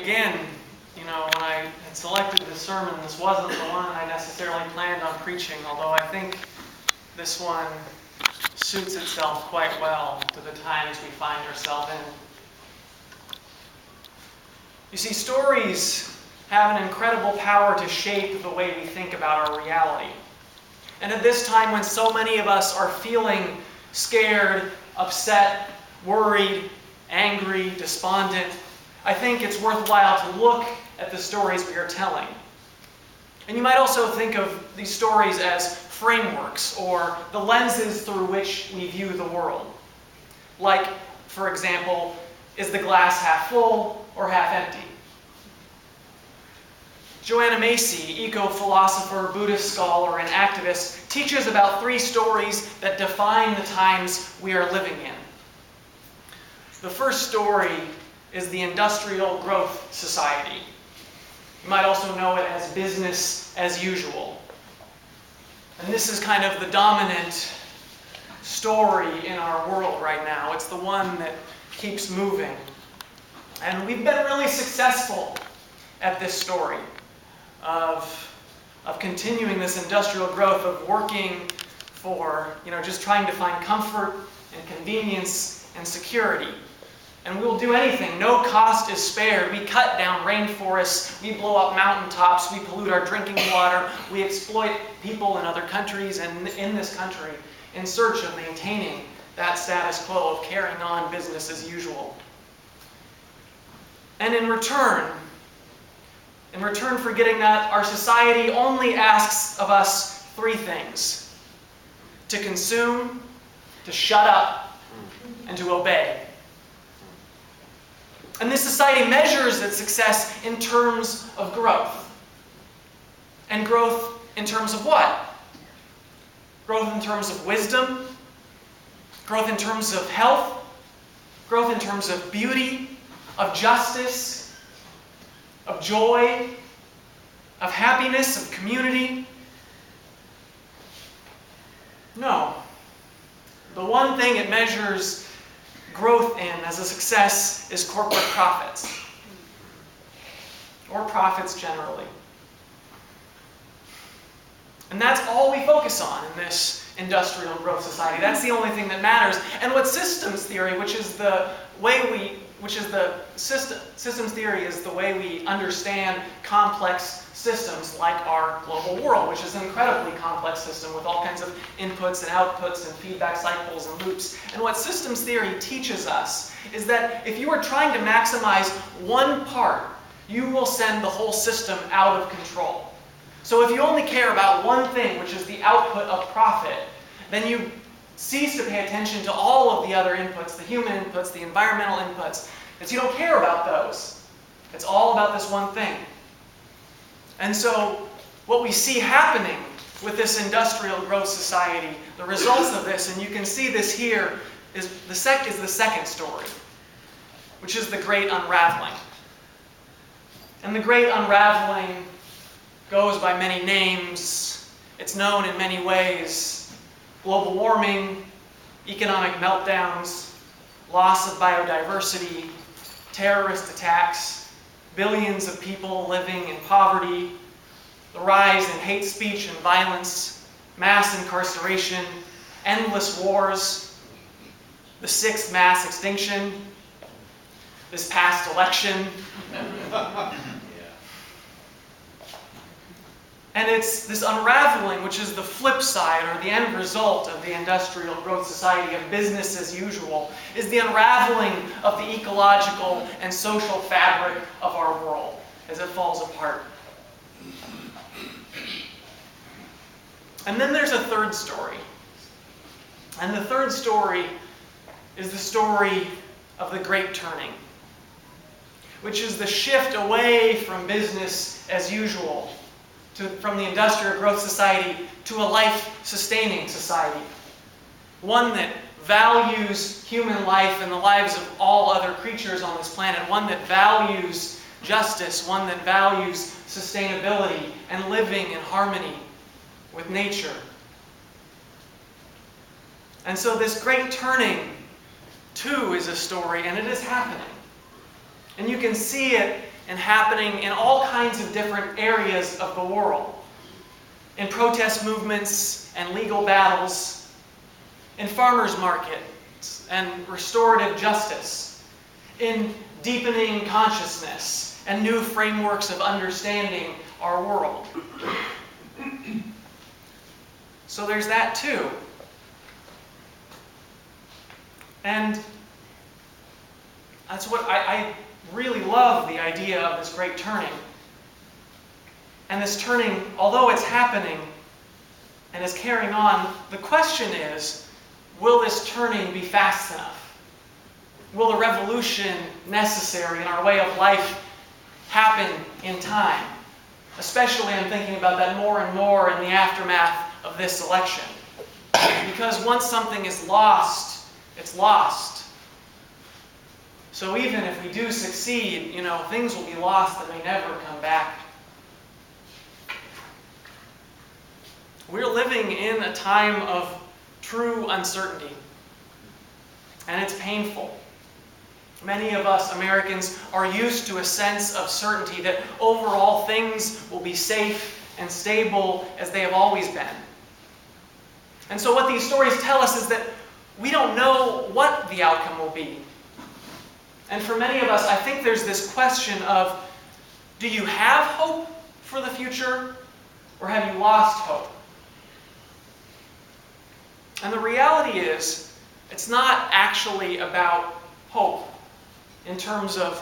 again, when I had selected this sermon, this wasn't the one I necessarily planned on preaching, although I think this one suits itself quite well to the times we find ourselves in. You see, stories have an incredible power to shape the way we think about our reality. And at this time when so many of us are feeling scared, upset, worried, angry, despondent, I think it's worthwhile to look at the stories we are telling. And you might also think of these stories as frameworks or the lenses through which we view the world. Like, for example, is the glass half full or half empty? Joanna Macy, eco-philosopher, Buddhist scholar, and activist, teaches about 3 stories that define the times we are living in. The first story is the Industrial Growth Society. You might also know it as business as usual. And this is kind of the dominant story in our world right now. It's the one that keeps moving. And we've been really successful at this story of continuing this industrial growth, of working for, just trying to find comfort and convenience and security. And we'll do anything. No cost is spared. We cut down rainforests. We blow up mountaintops. We pollute our drinking water. We exploit people in other countries and in this country in search of maintaining that status quo of carrying on business as usual. And in return for getting that, our society only asks of us 3 things: to consume, to shut up, and to obey. And this society measures its success in terms of growth. And growth in terms of what? Growth in terms of wisdom, growth in terms of health, growth in terms of beauty, of justice, of joy, of happiness, of community. No. The one thing it measures growth in as a success is corporate profits, or profits generally. And that's all we focus on in this industrial growth society. That's the only thing that matters. And what systems theory, systems theory is the way we understand complex systems like our global world, which is an incredibly complex system with all kinds of inputs and outputs and feedback cycles and loops. And what systems theory teaches us is that if you are trying to maximize one part, you will send the whole system out of control. So if you only care about one thing, which is the output of profit, then you cease to pay attention to all of the other inputs, the human inputs, the environmental inputs, because you don't care about those. It's all about this one thing. And so what we see happening with this industrial growth society, the results of this, and you can see this here, is the second story, which is the Great Unraveling. And the Great Unraveling goes by many names. It's known in many ways: global warming, economic meltdowns, loss of biodiversity, terrorist attacks, billions of people living in poverty, the rise in hate speech and violence, mass incarceration, endless wars, the 6th mass extinction, this past election. And it's this unraveling, which is the flip side or the end result of the industrial growth society of business as usual, is the unraveling of the ecological and social fabric of our world as it falls apart. And then there's a third story. And the third story is the story of the Great Turning, which is the shift away from business as usual, from the industrial growth society to a life-sustaining society. One that values human life and the lives of all other creatures on this planet. One that values justice. One that values sustainability and living in harmony with nature. And so this Great Turning, too, is a story, and it is happening. And you can see it and happening in all kinds of different areas of the world. In protest movements and legal battles, in farmers' markets and restorative justice, in deepening consciousness and new frameworks of understanding our world. So there's that too. And that's what I really love, the idea of this great turning. And this turning, although it's happening and is carrying on, the question is, will this turning be fast enough? Will the revolution necessary in our way of life happen in time? Especially, I'm thinking about that more and more in the aftermath of this election. Because once something is lost, it's lost. So even if we do succeed, things will be lost and may never come back. We're living in a time of true uncertainty, and it's painful. Many of us Americans are used to a sense of certainty that overall things will be safe and stable as they have always been. And so what these stories tell us is that we don't know what the outcome will be. And for many of us, I think there's this question of, do you have hope for the future, or have you lost hope? And the reality is, it's not actually about hope in terms of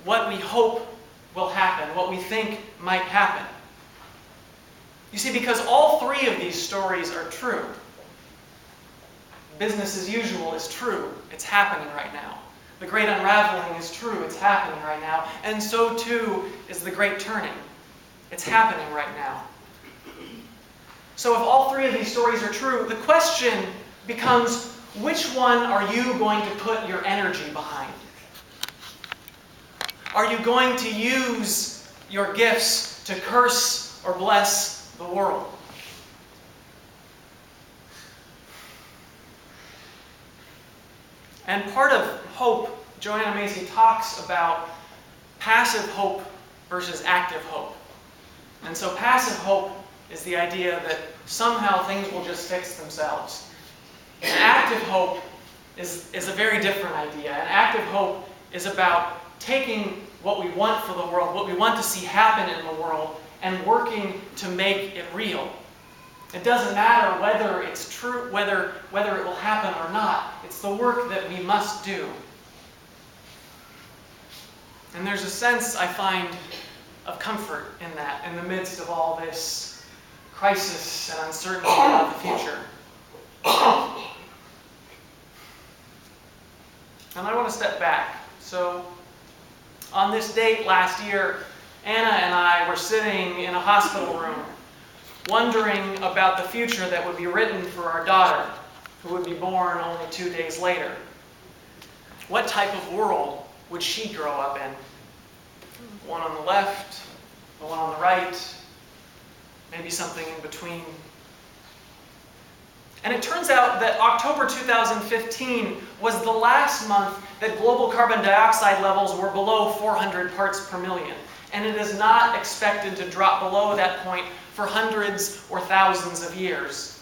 what we hope will happen, what we think might happen. You see, because all three of these stories are true. Business as usual is true. It's happening right now. The great unraveling is true. It's happening right now. And so too is the great turning. It's happening right now. So if all three of these stories are true, the question becomes, which one are you going to put your energy behind? Are you going to use your gifts to curse or bless the world? And part of hope, Joanna Macy talks about passive hope versus active hope. And so passive hope is the idea that somehow things will just fix themselves. And active hope is a very different idea. And active hope is about taking what we want for the world, what we want to see happen in the world, and working to make it real. It doesn't matter whether it's true, whether it will happen or not. It's the work that we must do. And there's a sense, I find, of comfort in that, in the midst of all this crisis and uncertainty about the future. And I want to step back. So, on this date last year, Anna and I were sitting in a hospital room, wondering about the future that would be written for our daughter, who would be born only 2 days later. What type of world would she grow up in? One on the left, the one on the right, maybe something in between. And it turns out that October 2015 was the last month that global carbon dioxide levels were below 400 parts per million. And it is not expected to drop below that point for hundreds or thousands of years.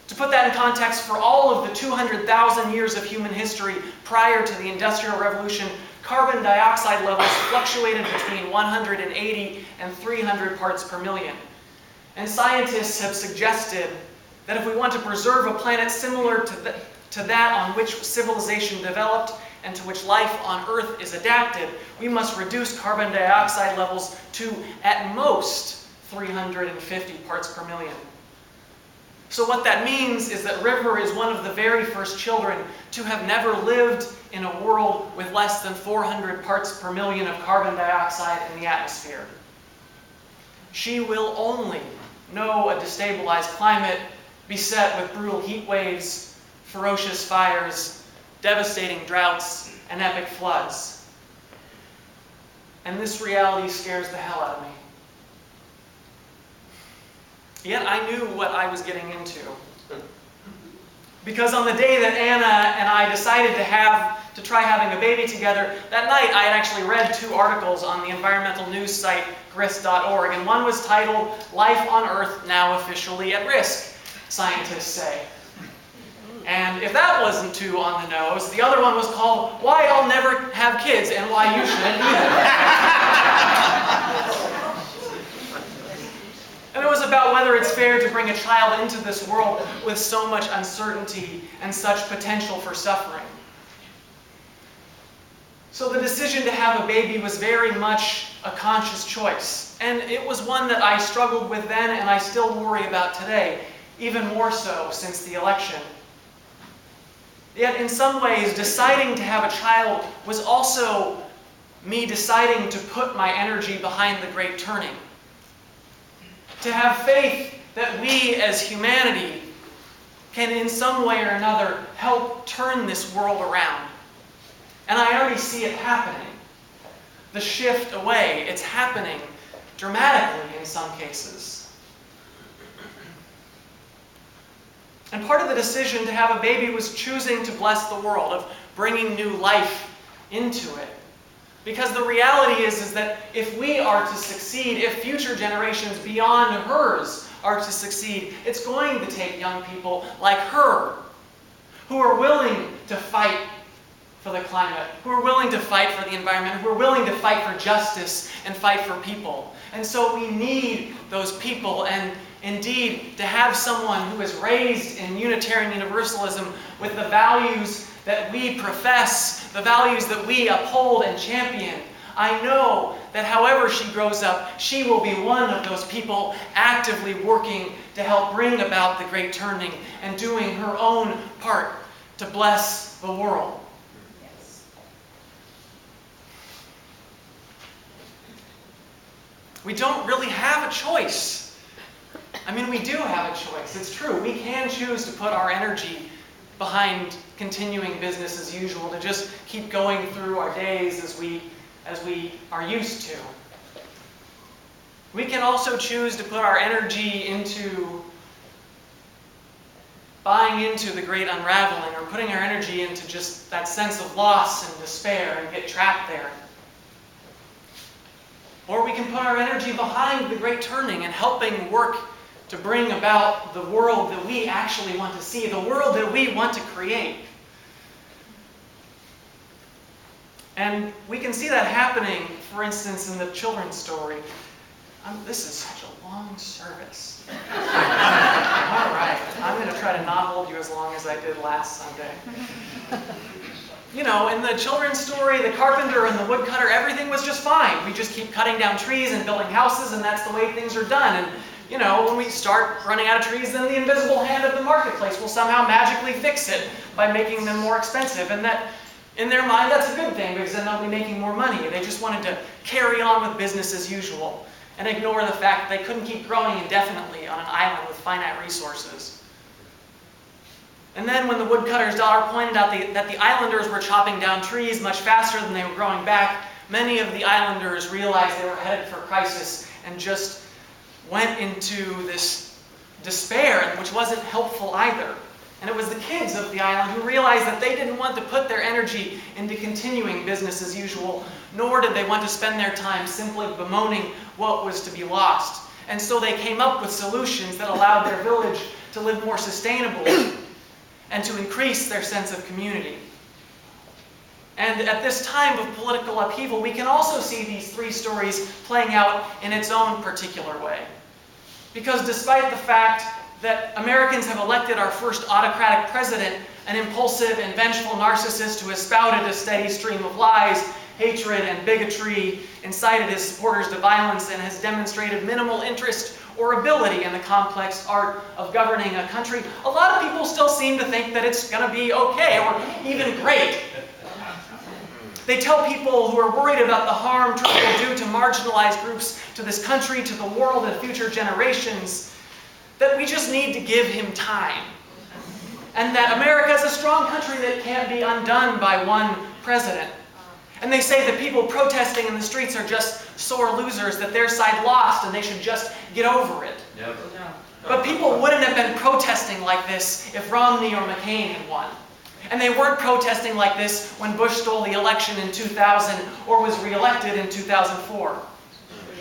To put that in context, for all of the 200,000 years of human history prior to the Industrial Revolution, carbon dioxide levels fluctuated between 180 and 300 parts per million. And scientists have suggested that if we want to preserve a planet similar to that on which civilization developed and to which life on Earth is adapted, we must reduce carbon dioxide levels to, at most, 350 parts per million. So what that means is that River is one of the very first children to have never lived in a world with less than 400 parts per million of carbon dioxide in the atmosphere. She will only know a destabilized climate beset with brutal heat waves, ferocious fires, devastating droughts, and epic floods. And this reality scares the hell out of me. Yet I knew what I was getting into. Because on the day that Anna and I decided to have to try having a baby together, that night I had actually read 2 articles on the environmental news site grist.org, and one was titled, "Life on Earth Now Officially at Risk, Scientists Say." And if that wasn't too on the nose, the other one was called, "Why I'll Never Have Kids and Why You Shouldn't Either." And it was about whether it's fair to bring a child into this world with so much uncertainty and such potential for suffering. So the decision to have a baby was very much a conscious choice. And it was one that I struggled with then and I still worry about today, even more so since the election. Yet in some ways, deciding to have a child was also me deciding to put my energy behind the Great Turning. To have faith that we as humanity can in some way or another help turn this world around. And I already see it happening. The shift away, it's happening dramatically in some cases. And part of the decision to have a baby was choosing to bless the world, of bringing new life into it. Because the reality is that if we are to succeed, if future generations beyond hers are to succeed, it's going to take young people like her, who are willing to fight for the climate, who are willing to fight for the environment, who are willing to fight for justice and fight for people. And so we need those people, and indeed to have someone who is raised in Unitarian Universalism with the values that we profess, the values that we uphold and champion. I know that however she grows up, she will be one of those people actively working to help bring about the Great Turning and doing her own part to bless the world. Yes. We don't really have a choice. I mean, we do have a choice. It's true. We can choose to put our energy behind continuing business as usual, to just keep going through our days as we are used to. We can also choose to put our energy into buying into the great unraveling, or putting our energy into just that sense of loss and despair and get trapped there. Or we can put our energy behind the Great Turning and helping work to bring about the world that we actually want to see, the world that we want to create. And we can see that happening, for instance, in the children's story. This is such a long service. All right, I'm going to try to not hold you as long as I did last Sunday. You know, in the children's story, the carpenter and the woodcutter, everything was just fine. We just keep cutting down trees and building houses, and that's the way things are done. And you know, when we start running out of trees, then the invisible hand of the marketplace will somehow magically fix it by making them more expensive. And that, in their mind, that's a good thing, because then they'll be making more money. They just wanted to carry on with business as usual and ignore the fact that they couldn't keep growing indefinitely on an island with finite resources. And then when the woodcutter's daughter pointed out that the islanders were chopping down trees much faster than they were growing back, many of the islanders realized they were headed for crisis and just went into this despair, which wasn't helpful either. And it was the kids of the island who realized that they didn't want to put their energy into continuing business as usual, nor did they want to spend their time simply bemoaning what was to be lost. And so they came up with solutions that allowed their village to live more sustainably and to increase their sense of community. And at this time of political upheaval, we can also see these 3 stories playing out in its own particular way. Because despite the fact that Americans have elected our first autocratic president, an impulsive and vengeful narcissist who has spouted a steady stream of lies, hatred, and bigotry, incited his supporters to violence, and has demonstrated minimal interest or ability in the complex art of governing a country, a lot of people still seem to think that it's going to be okay, or even great. They tell people who are worried about the harm Trump will do to marginalized groups, to this country, to the world, and future generations, that we just need to give him time. And that America is a strong country that can't be undone by one president. And they say that people protesting in the streets are just sore losers, that their side lost and they should just get over it. Never. But people wouldn't have been protesting like this if Romney or McCain had won. And they weren't protesting like this when Bush stole the election in 2000 or was reelected in 2004.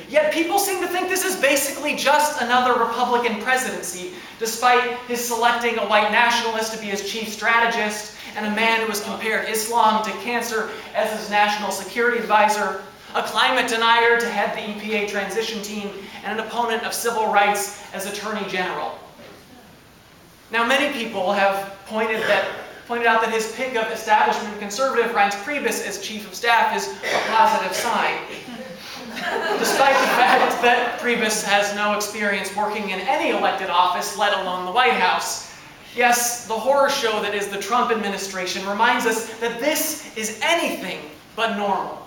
Yet people seem to think this is basically just another Republican presidency, despite his selecting a white nationalist to be his chief strategist, and a man who has compared Islam to cancer as his national security advisor, a climate denier to head the EPA transition team, and an opponent of civil rights as Attorney General. Now, many people have pointed out that his pick of establishment conservative Reince Priebus as chief of staff is a positive sign, despite the fact that Priebus has no experience working in any elected office, let alone the White House. Yes, the horror show that is the Trump administration reminds us that this is anything but normal.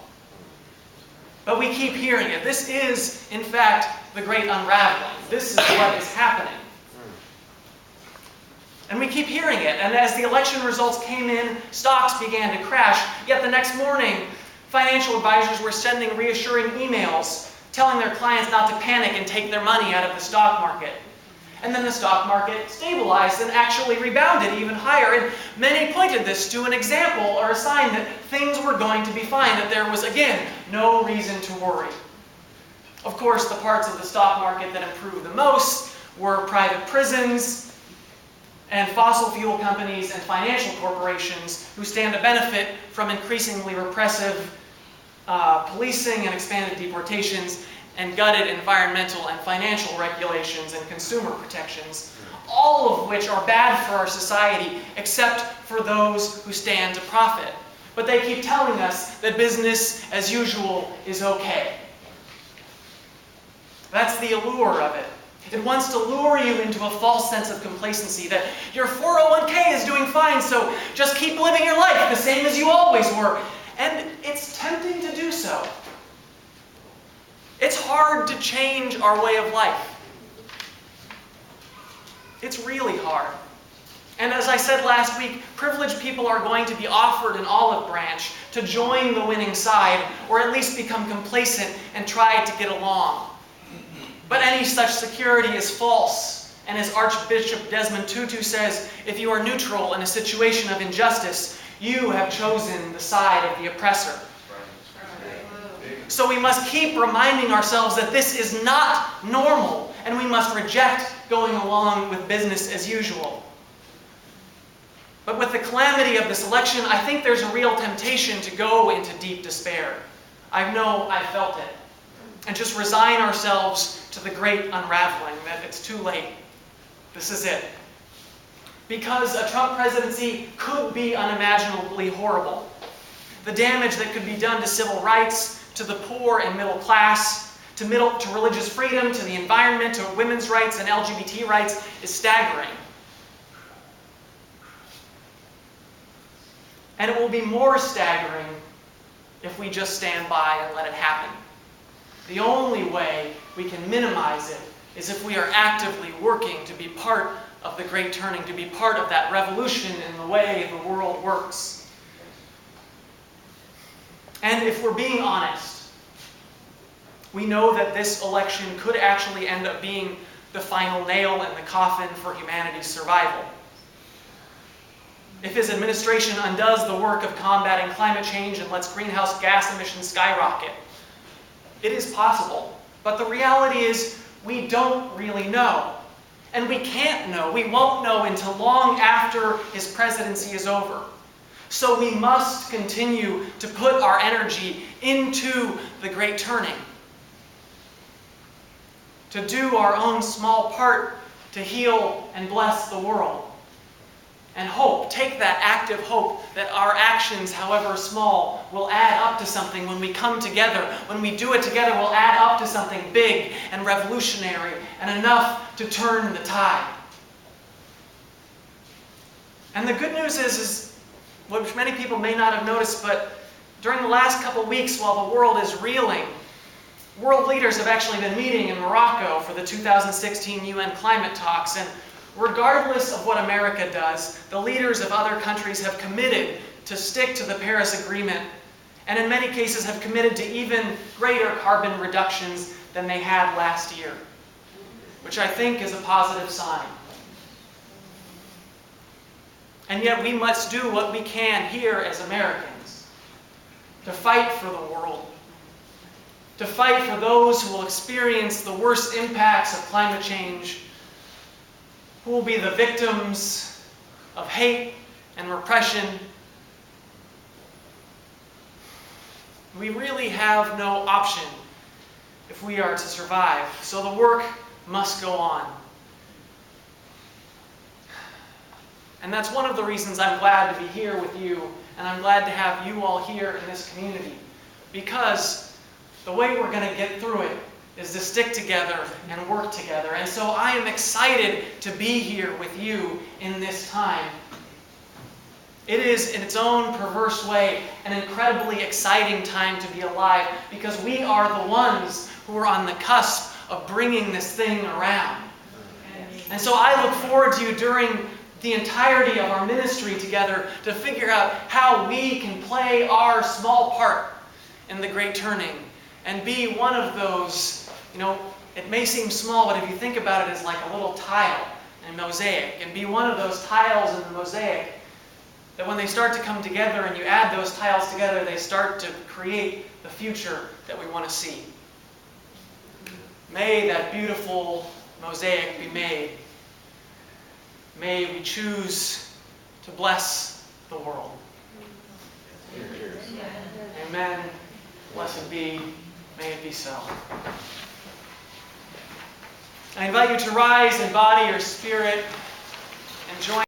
But we keep hearing it. This is, in fact, the great unraveling. This is what is happening. And we keep hearing it. And as the election results came in, stocks began to crash. Yet the next morning, financial advisors were sending reassuring emails telling their clients not to panic and take their money out of the stock market. And then the stock market stabilized and actually rebounded even higher. And many pointed this to an example or a sign that things were going to be fine, that there was, again, no reason to worry. Of course, the parts of the stock market that improved the most were private prisons and fossil fuel companies and financial corporations who stand to benefit from increasingly repressive policing and expanded deportations and gutted environmental and financial regulations and consumer protections, all of which are bad for our society except for those who stand to profit. But they keep telling us that business as usual is okay. That's the allure of it. It wants to lure you into a false sense of complacency that your 401k is doing fine, so just keep living your life the same as you always were. And it's tempting to do so. It's hard to change our way of life. It's really hard. And as I said last week, privileged people are going to be offered an olive branch to join the winning side, or at least become complacent and try to get along. But any such security is false. And as Archbishop Desmond Tutu says, if you are neutral in a situation of injustice, you have chosen the side of the oppressor. So we must keep reminding ourselves that this is not normal, and we must reject going along with business as usual. But with the calamity of this election, I think there's a real temptation to go into deep despair. I know I felt it. And just resign ourselves to the great unraveling, that it's too late. This is it. Because a Trump presidency could be unimaginably horrible. The damage that could be done to civil rights, to the poor and middle class, to religious freedom, to the environment, to women's rights and LGBT rights is staggering. And it will be more staggering if we just stand by and let it happen. The only way we can minimize it is if we are actively working to be part of the great turning, to be part of that revolution in the way the world works. And if we're being honest, we know that this election could actually end up being the final nail in the coffin for humanity's survival. If his administration undoes the work of combating climate change and lets greenhouse gas emissions skyrocket, it is possible. But the reality is, we don't really know. And we can't know. We won't know until long after his presidency is over. So we must continue to put our energy into the great turning. To do our own small part to heal and bless the world. And hope, take that active hope that our actions, however small, will add up to something when we come together. When we do it together, we'll add up to something big and revolutionary and enough to turn the tide. And the good news is which many people may not have noticed, but during the last couple of weeks while the world is reeling, world leaders have actually been meeting in Morocco for the 2016 UN climate talks. And regardless of what America does, the leaders of other countries have committed to stick to the Paris Agreement, and in many cases have committed to even greater carbon reductions than they had last year, which I think is a positive sign. And yet we must do what we can here as Americans to fight for the world, to fight for those who will experience the worst impacts of climate change, who will be the victims of hate and repression. We really have no option if we are to survive, so the work must go on. And that's one of the reasons I'm glad to be here with you, and I'm glad to have you all here in this community, because the way we're going to get through it is to stick together and work together. And so I am excited to be here with you in this time. It is, in its own perverse way, an incredibly exciting time to be alive, because we are the ones who are on the cusp of bringing this thing around. And so I look forward to you during the entirety of our ministry together to figure out how we can play our small part in the great turning and be one of those, it may seem small, but if you think about it as like a little tile in a mosaic, and be one of those tiles in the mosaic that when they start to come together and you add those tiles together, they start to create the future that we want to see. May that beautiful mosaic be made. May we choose to bless the world. Amen. Blessed be. May it be so. I invite you to rise in body or spirit and join